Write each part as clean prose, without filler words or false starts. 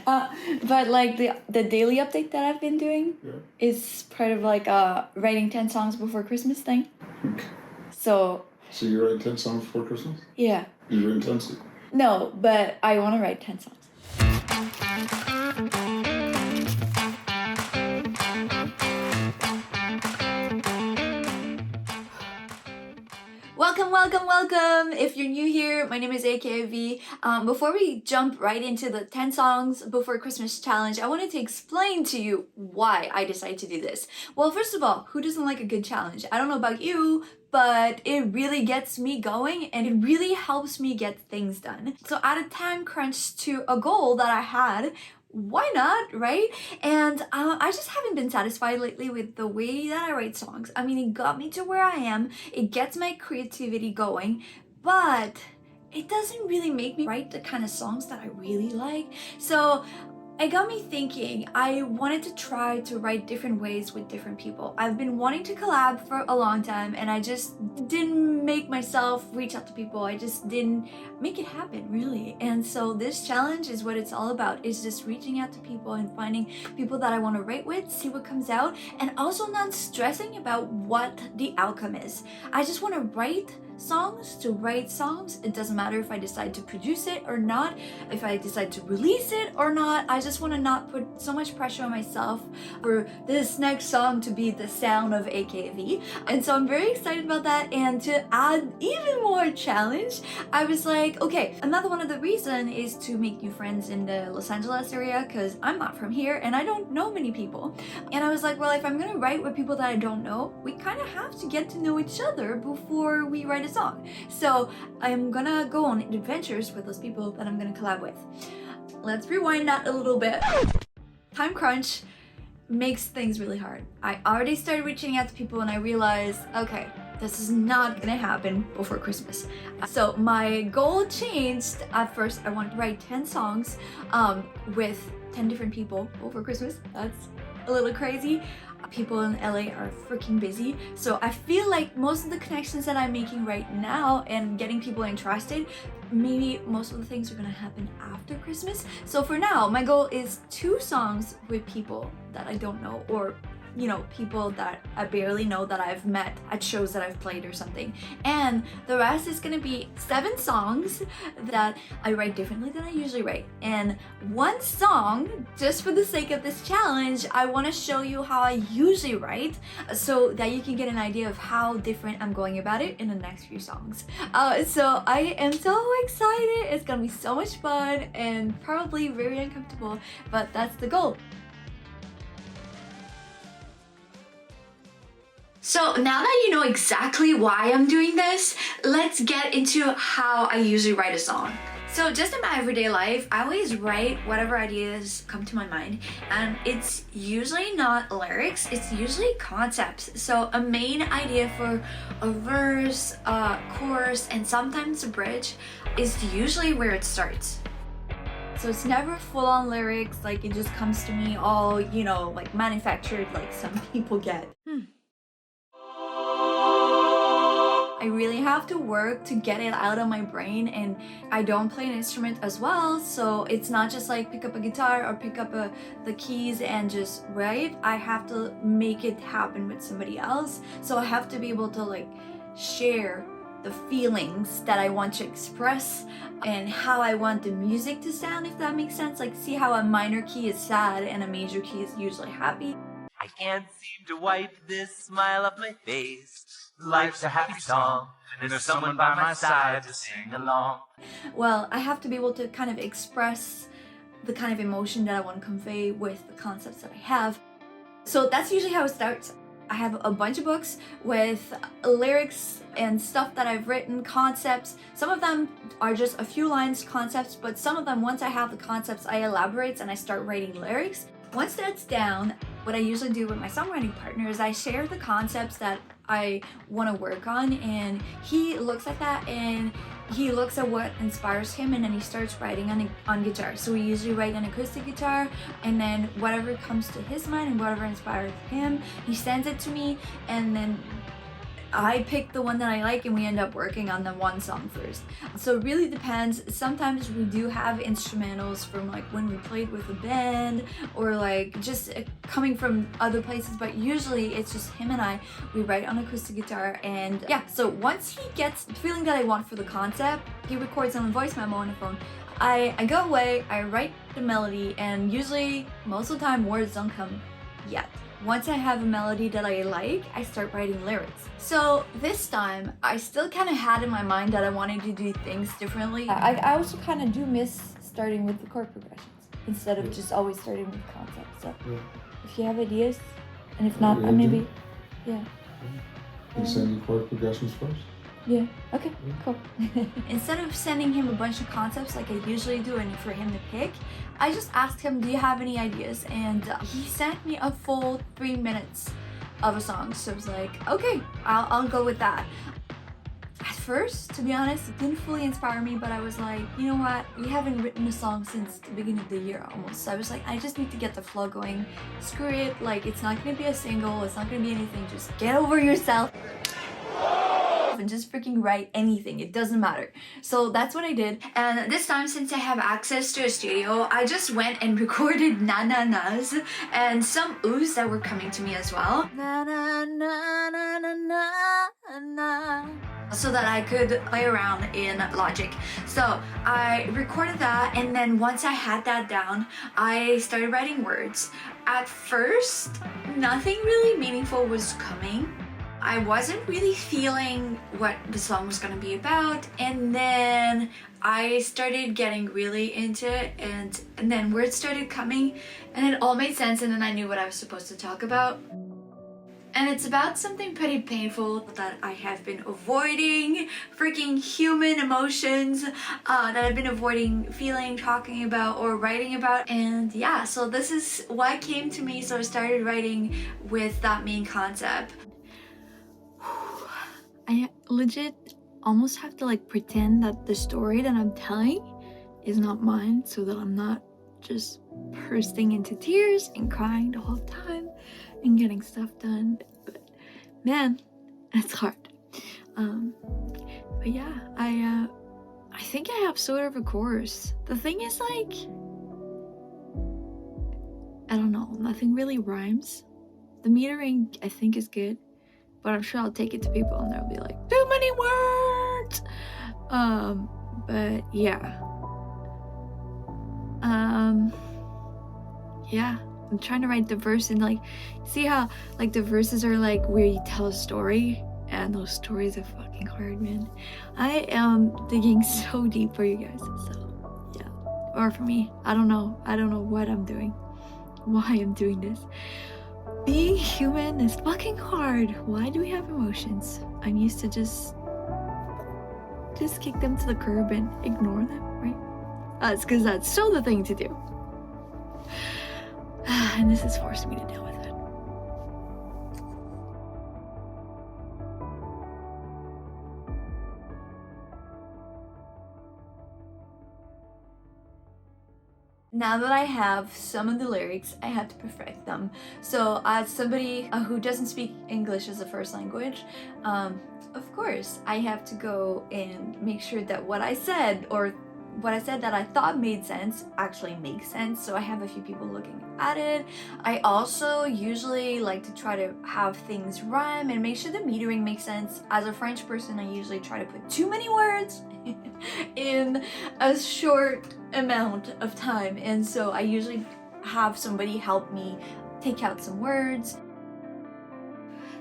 But like the daily update that I've been doing is part of like a writing 10 songs before Christmas thing. So you're writing 10 songs before Christmas? Yeah. You've written 10 songs? No, but I want to write 10 songs. Welcome! If you're new here, my name is AKV. Before we jump right into the 10 songs before Christmas challenge, I wanted to explain to you why I decided to do this. Well, first of all, who doesn't like a good challenge? I don't know about you, but it really gets me going and it really helps me get things done. So at a time crunch to a goal that I had, why not, right? And I just haven't been satisfied lately with the way that I write songs. I mean, it got me to where I am, it gets my creativity going, but it doesn't really make me write the kind of songs that I really like. So it got me thinking. I wanted to try to write different ways with different people. I've been wanting to collab for a long time and I just didn't make myself reach out to people. I just didn't make it happen, really. And so this challenge is what it's all about, is just reaching out to people and finding people that I want to write with, see what comes out, and also not stressing about what the outcome is. I just want to write songs to write songs. It doesn't matter if I decide to produce it or not, if I decide to release it or not. I just want to not put so much pressure on myself for this next song to be the sound of AKV. And so I'm very excited about that. And to add even more challenge, I was like, okay, another one of the reason is to make new friends in the Los Angeles area, because I'm not from here and I don't know many people. And I was like, well, if I'm gonna write with people that I don't know, we kind of have to get to know each other before we write a song. So I'm gonna go on adventures with those people that I'm gonna collab with. Let's rewind that a little bit. Time crunch makes things really hard. I already started reaching out to people and I realized, okay, this is not gonna happen before Christmas. So my goal changed. At first I wanted to write 10 songs with 10 different people before Christmas. That's a little crazy. People in LA are freaking busy, so I feel like most of the connections that I'm making right now and getting people interested, maybe most of the things are gonna happen after Christmas. So for now, my goal is 2 songs with people that I don't know, or you know, people that I barely know that I've met at shows that I've played or something. And the rest is gonna be 7 songs that I write differently than I usually write. And 1 song, just for the sake of this challenge, I wanna show you how I usually write so that you can get an idea of how different I'm going about it in the next few songs. So I am so excited. It's gonna be so much fun and probably very uncomfortable, but that's the goal. So now that you know exactly why I'm doing this, let's get into how I usually write a song. So just in my everyday life, I always write whatever ideas come to my mind, and it's usually not lyrics, it's usually concepts. So a main idea for a verse, a chorus, and sometimes a bridge is usually where it starts. So it's never full-on lyrics, like it just comes to me all, you know, like manufactured like some people get. I really have to work to get it out of my brain, and I don't play an instrument as well, so it's not just like pick up a guitar or pick up the keys and just write. I have to make it happen with somebody else, so I have to be able to like share the feelings that I want to express and how I want the music to sound, if that makes sense. Like, see how a minor key is sad and a major key is usually happy? I can't seem to wipe this smile off my face. Life's a happy song, and there's someone by my side to sing along. Well, I have to be able to kind of express the kind of emotion that I want to convey with the concepts that I have. So that's usually how it starts. I have a bunch of books with lyrics and stuff that I've written, concepts. Some of them are just a few lines concepts, but some of them, once I have the concepts, I elaborate and I start writing lyrics. Once that's down, what I usually do with my songwriting partner is I share the concepts that I want to work on, and he looks at that and he looks at what inspires him, and then he starts writing on guitar. So we usually write an acoustic guitar, and then whatever comes to his mind and whatever inspires him, he sends it to me, and then I pick the one that I like and we end up working on the one song first. So it really depends. Sometimes we do have instrumentals from like when we played with a band or like just coming from other places, but usually it's just him and I. We write on acoustic guitar, and yeah, so once he gets the feeling that I want for the concept, he records on a voice memo on the phone. I go away, I write the melody, and usually most of the time words don't come yet. Once I have a melody that I like, I start writing lyrics. So this time, I still kind of had in my mind that I wanted to do things differently. I also kind of do miss starting with the chord progressions instead of just always starting with the concept. So if you have ideas, and if not, maybe, yeah. You send the chord progressions first? Yeah, okay, cool. Instead of sending him a bunch of concepts like I usually do and for him to pick, I just asked him, do you have any ideas? And he sent me a full 3 minutes of a song. So I was like, okay, I'll go with that. At first, to be honest, it didn't fully inspire me, but I was like, you know what? We haven't written a song since the beginning of the year almost. So I was like, I just need to get the flow going. Screw it, like it's not gonna be a single, it's not gonna be anything, just get over yourself and just freaking write anything, it doesn't matter. So that's what I did, and this time, since I have access to a studio, I just went and recorded na-na-nas and some oohs that were coming to me as well, na-na-na-na-na-na, so that I could play around in Logic. So I recorded that, and then once I had that down, I started writing words. At first, nothing really meaningful was coming. I wasn't really feeling what the song was gonna be about, and then I started getting really into it, and then words started coming, and it all made sense, and then I knew what I was supposed to talk about. And it's about something pretty painful that I have been avoiding, freaking human emotions that I've been avoiding feeling, talking about, or writing about. And yeah, so this is what came to me, so I started writing with that main concept. I legit almost have to like pretend that the story that I'm telling is not mine, so that I'm not just bursting into tears and crying the whole time and getting stuff done. But man, it's hard. But yeah, I think I have sort of a chorus. The thing is, like, I don't know, nothing really rhymes. The metering I think is good, but I'm sure I'll take it to people and they'll be like, too many words! But yeah. Yeah, I'm trying to write the verse and like, see how like the verses are like where you tell a story, and those stories are fucking hard, man. I am digging so deep for you guys, so yeah. Or for me, I don't know what I'm doing, why I'm doing this. Being human is fucking hard. Why do we have emotions? I'm used to just kick them to the curb and ignore them, right? It's because that's still the thing to do. And this has forced me to deal with it. Now that I have some of the lyrics, I have to perfect them. So as somebody who doesn't speak English as a first language, of course, I have to go and make sure that what I said, or what I said that I thought made sense, actually makes sense. So I have a few people looking at it. I also usually like to try to have things rhyme and make sure the metering makes sense. As a French person, I usually try to put too many words in a short amount of time, and so I usually have somebody help me take out some words.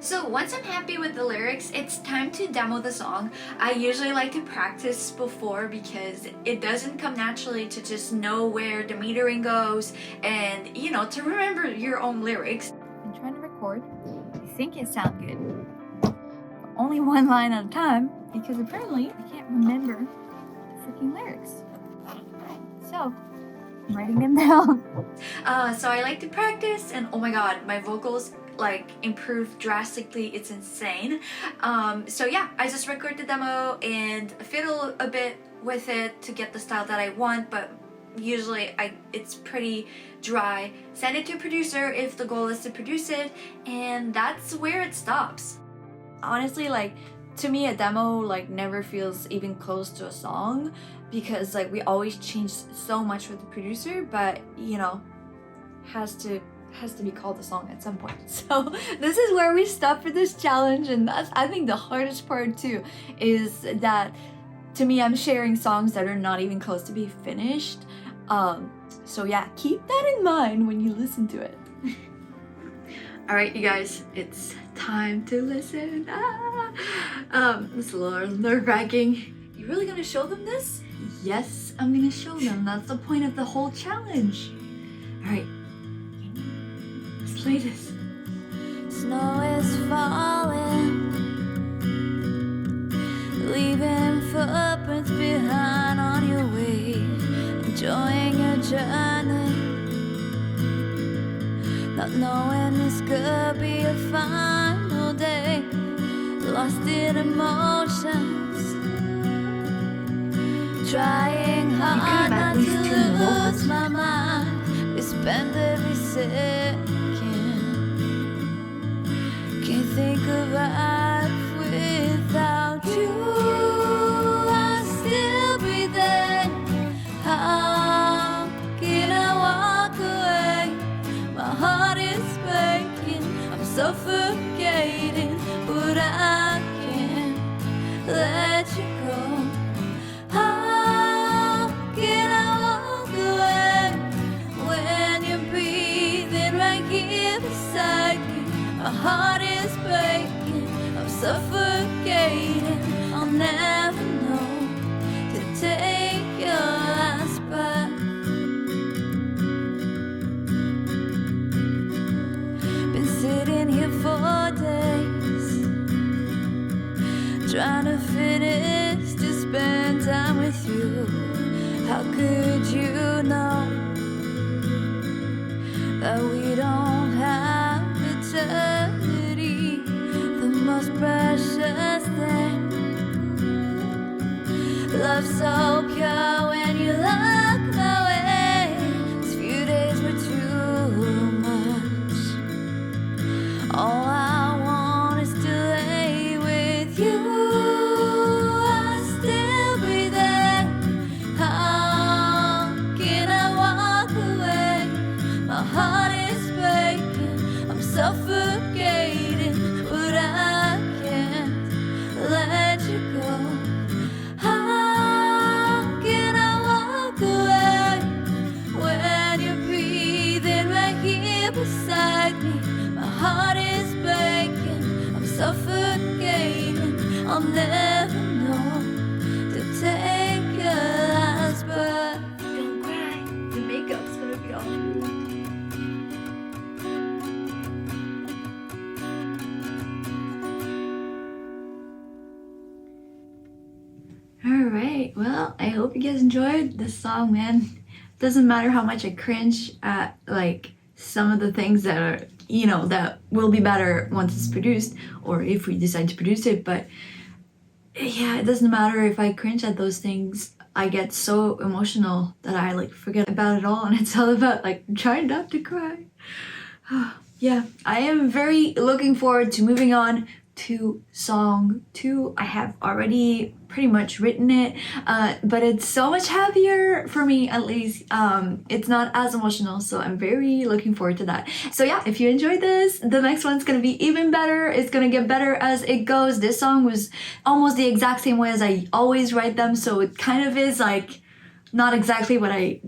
So once I'm happy with the lyrics, it's time to demo the song. I usually like to practice before because it doesn't come naturally to just know where the metering goes and, you know, to remember your own lyrics. I'm trying to record. I think it sounds good. But only one line at a time because apparently I can't remember the freaking lyrics. So I'm writing them down. So I like to practice, and oh my god, my vocals like improved drastically. It's insane. So yeah, I just record the demo and fiddle a bit with it to get the style that I want, but usually it's pretty dry. Send it to a producer if the goal is to produce it, and that's where it stops. honestly, like, to me a demo like never feels even close to a song, because like we always change so much with the producer, but you know, has to be called a song at some point. So this is where we stop for this challenge, and that's, I think, the hardest part too, is that to me I'm sharing songs that are not even close to be finished. So yeah, keep that in mind when you listen to it. All right, you guys, it's time to listen. It's a little nerve-wracking. You really gonna show them this? Yes, I'm gonna show them. That's the point of the whole challenge. All right, let's play this. Snow is falling, leaving footprints behind on your way, enjoying your journey, not knowing this could be a final day, lost in emotions, trying hard not to lose my mind. We spend every second, can't think of life without you. I'm still breathing. How can I walk away? My heart is breaking, I'm suffocating, but I can't let you go. How can I walk away when you're breathing right here beside me? My heart is breaking, I'm suffocating, I'll never know to take your last breath. Been sitting here for days, trying to finish to spend time with you. How could you know that we don't have eternity? The most precious thing, love so pure when you look my way. These few days were too much. All I want is to lay with you. I'm still breathing. How can I walk away? My heart is breaking, I'm suffocating, but I can't let you go. How can I walk away when you're breathing right here beside me? My heart is breaking, I'm suffocating, I'll never know to take your last breath. Don't cry, the makeup's gonna be all true. Alright, well, I hope you guys enjoyed this song, man. Doesn't matter how much I cringe at like some of the things that are, you know, that will be better once it's produced, or if we decide to produce it, but yeah, it doesn't matter if I cringe at those things. I get so emotional that I like forget about it all, and it's all about like trying not to cry. Yeah, I am very looking forward to moving on to song 2. I have already pretty much written it, but it's so much happier for me, at least. It's not as emotional, so I'm very looking forward to that. So yeah, if you enjoyed this, the next one's gonna be even better. It's gonna get better as it goes. This song was almost the exact same way as I always write them, so it kind of is like not exactly what I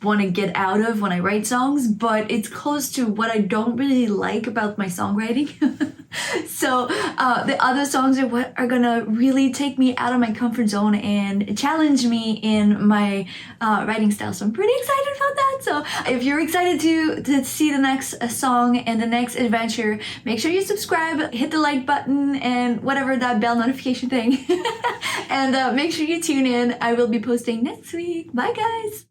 want to get out of when I write songs, but it's close to what I don't really like about my songwriting. So the other songs are what are gonna really take me out of my comfort zone and challenge me in my writing style. So I'm pretty excited about that. So if you're excited to see the next song and the next adventure, make sure you subscribe, hit the like button, and whatever that bell notification thing. And make sure you tune in. I will be posting next week. Bye guys!